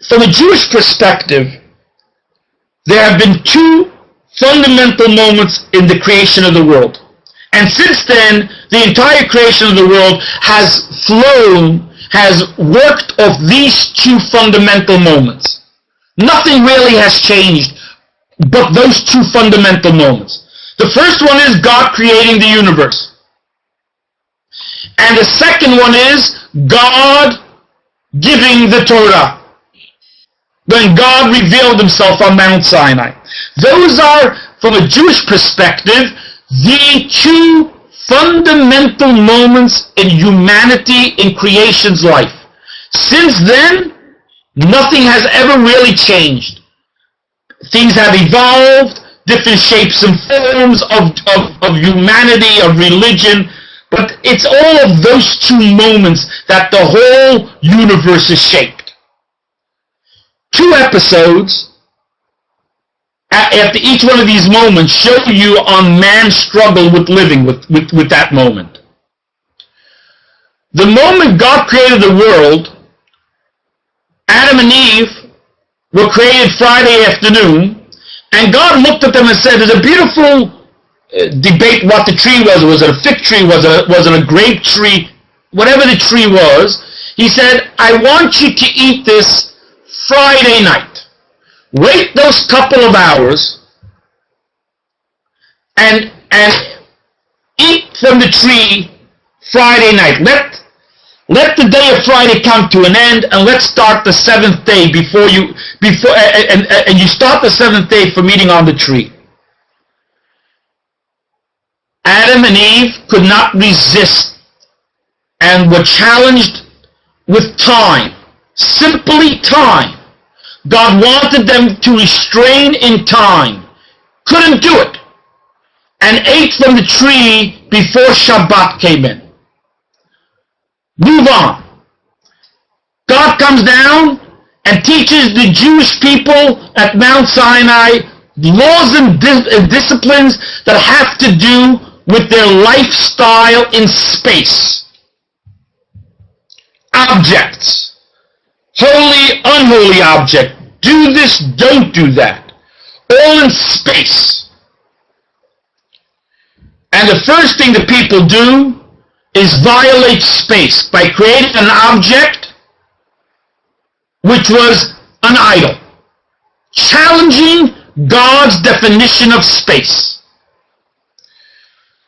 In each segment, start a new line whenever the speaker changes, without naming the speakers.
From a Jewish perspective, there have been two fundamental moments in the creation of the world. And since then, the entire creation of the world has worked off these two fundamental moments. Nothing really has changed but those two fundamental moments. The first one is God creating the universe. And the second one is God giving the Torah, when God revealed himself on Mount Sinai. Those are, from a Jewish perspective, the two fundamental moments in humanity, in creation's life. Since then, nothing has ever really changed. Things have evolved, different shapes and forms of humanity, of religion, but it's all of those two moments that the whole universe is shaped. 2 episodes after each one of these moments show you on man's struggle with living with that moment. The moment God created the world, Adam and Eve were created Friday afternoon, and God looked at them and said, there's a beautiful debate what the tree was. Was it a fig tree? Was it a grape tree? Whatever the tree was, he said, I want you to eat this Friday night. Wait those couple of hours and eat from the tree Friday night. Let the day of Friday come to an end, and let's start the 7th day and you start the 7th day from eating on the tree. Adam and Eve could not resist and were challenged with time, simply time. God wanted them to restrain in time, couldn't do it, and ate from the tree before Shabbat came in. Move on. God comes down and teaches the Jewish people at Mount Sinai laws and disciplines that have to do with their lifestyle in space. Objects. Holy, unholy object. Do this, don't do that. All in space. And the first thing the people do is violate space by creating an object which was an idol, challenging God's definition of space.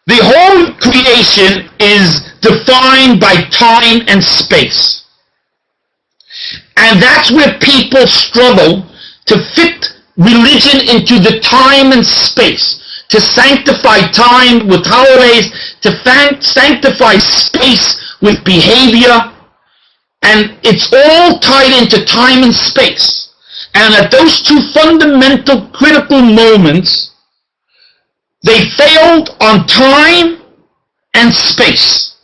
The whole creation is defined by time and space. And that's where people struggle to fit religion into the time and space, to sanctify time with holidays, to sanctify space with behavior, and it's all tied into time and space. And at those two fundamental critical moments, they failed on time and space,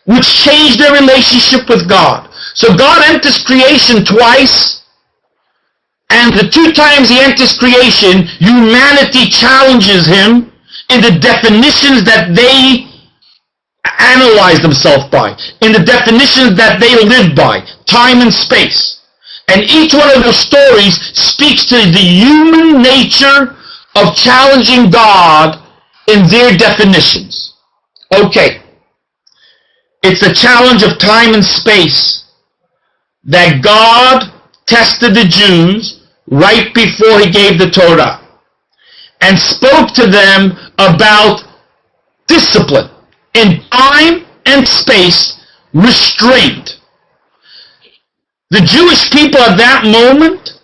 which changed their relationship with God. So God enters creation twice, and the 2 times he enters creation, humanity challenges him in the definitions that they analyze themselves by, in the definitions that they live by, time and space. And each one of those stories speaks to the human nature of challenging God in their definitions. Okay. It's a challenge of time and space that God tested the Jews right before he gave the Torah and spoke to them about discipline in time and space, restraint. The Jewish people at that moment,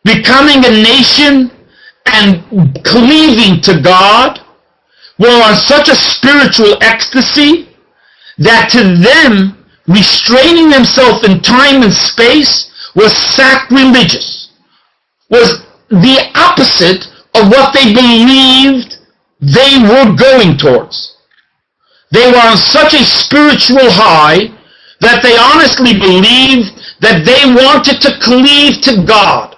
becoming a nation and cleaving to God, were on such a spiritual ecstasy that to them, restraining themselves in time and space was sacrilegious, was the opposite of what they believed they were going towards. They were on such a spiritual high that they honestly believed that they wanted to cleave to God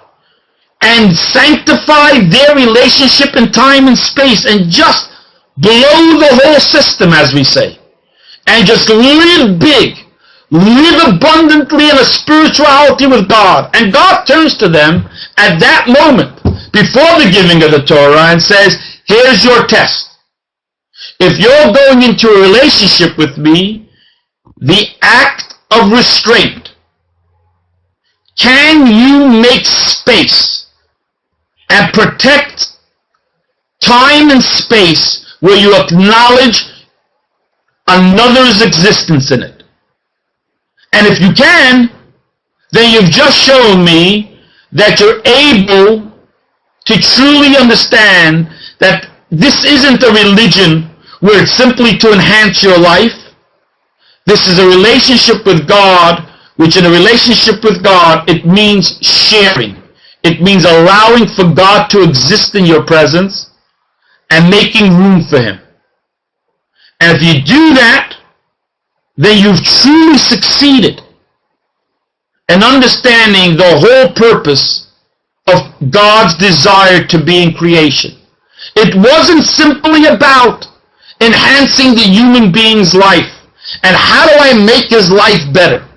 and sanctify their relationship in time and space and just blow the whole system, as we say, and just live big, live abundantly in a spirituality with God. And God turns to them at that moment, before the giving of the Torah, and says, here's your test. If you're going into a relationship with me, the act of restraint, can you make space and protect time and space where you acknowledge another's existence in it? And if you can, then you've just shown me that you're able to truly understand that this isn't a religion where it's simply to enhance your life. This is a relationship with God, which in a relationship with God, it means sharing. It means allowing for God to exist in your presence and making room for Him. And if you do that, then you've truly succeeded in understanding the whole purpose of God's desire to be in creation. It wasn't simply about enhancing the human being's life and how do I make his life better.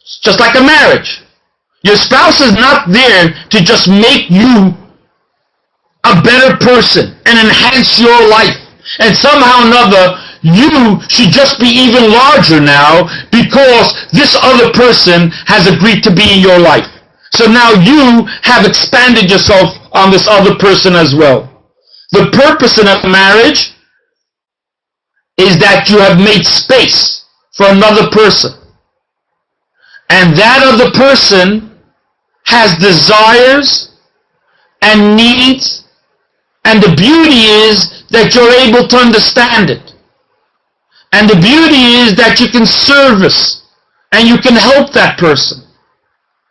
It's just like a marriage. Your spouse is not there to just make you a better person and enhance your life. And somehow or another, you should just be even larger now because this other person has agreed to be in your life. So now you have expanded yourself on this other person as well. The purpose in a marriage is that you have made space for another person. And that other person has desires and needs, and the beauty is that you're able to understand it. And the beauty is that you can service and you can help that person.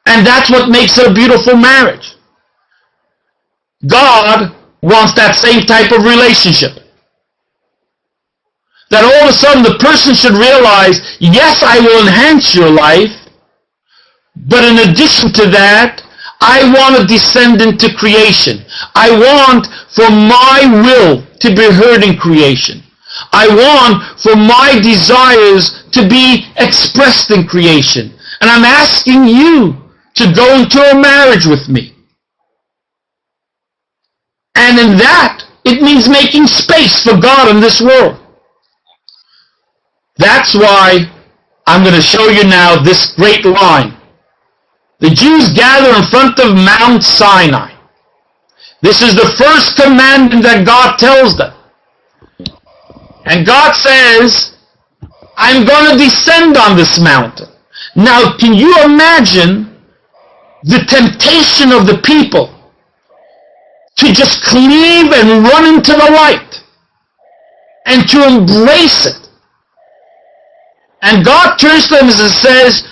And that's what makes it a beautiful marriage. God wants that same type of relationship. That all of a sudden the person should realize, yes, I will enhance your life, but in addition to that, I want to descend into creation. I want for my will to be heard in creation. I want for my desires to be expressed in creation. And I'm asking you to go into a marriage with me. And in that, it means making space for God in this world. That's why I'm going to show you now this great line. The Jews gather in front of Mount Sinai. This is the first commandment that God tells them. And God says, I'm going to descend on this mountain. Now, can you imagine the temptation of the people to just cleave and run into the light and to embrace it? And God turns to them and says,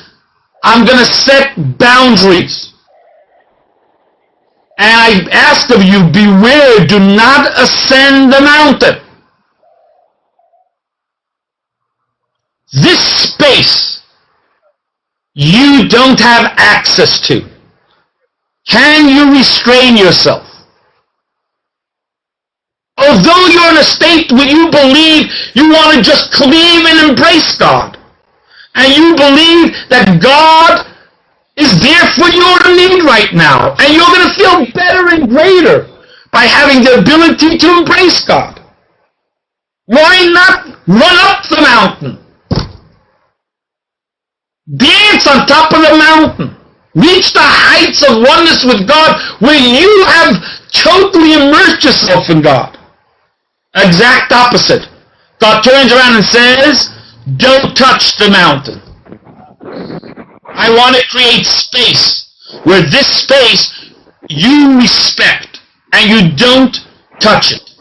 I'm going to set boundaries. And I ask of you, beware, do not ascend the mountain. This space you don't have access to. Can you restrain yourself? Although you're in a state where you believe you want to just cleave and embrace God, and you believe that God is there for your need right now, and you're going to feel better and greater by having the ability to embrace God. Why not run up the mountain? Dance on top of the mountain. Reach the heights of oneness with God where you have totally immersed yourself in God. Exact opposite. God turns around and says, don't touch the mountain. I want to create space where this space you respect and you don't touch it.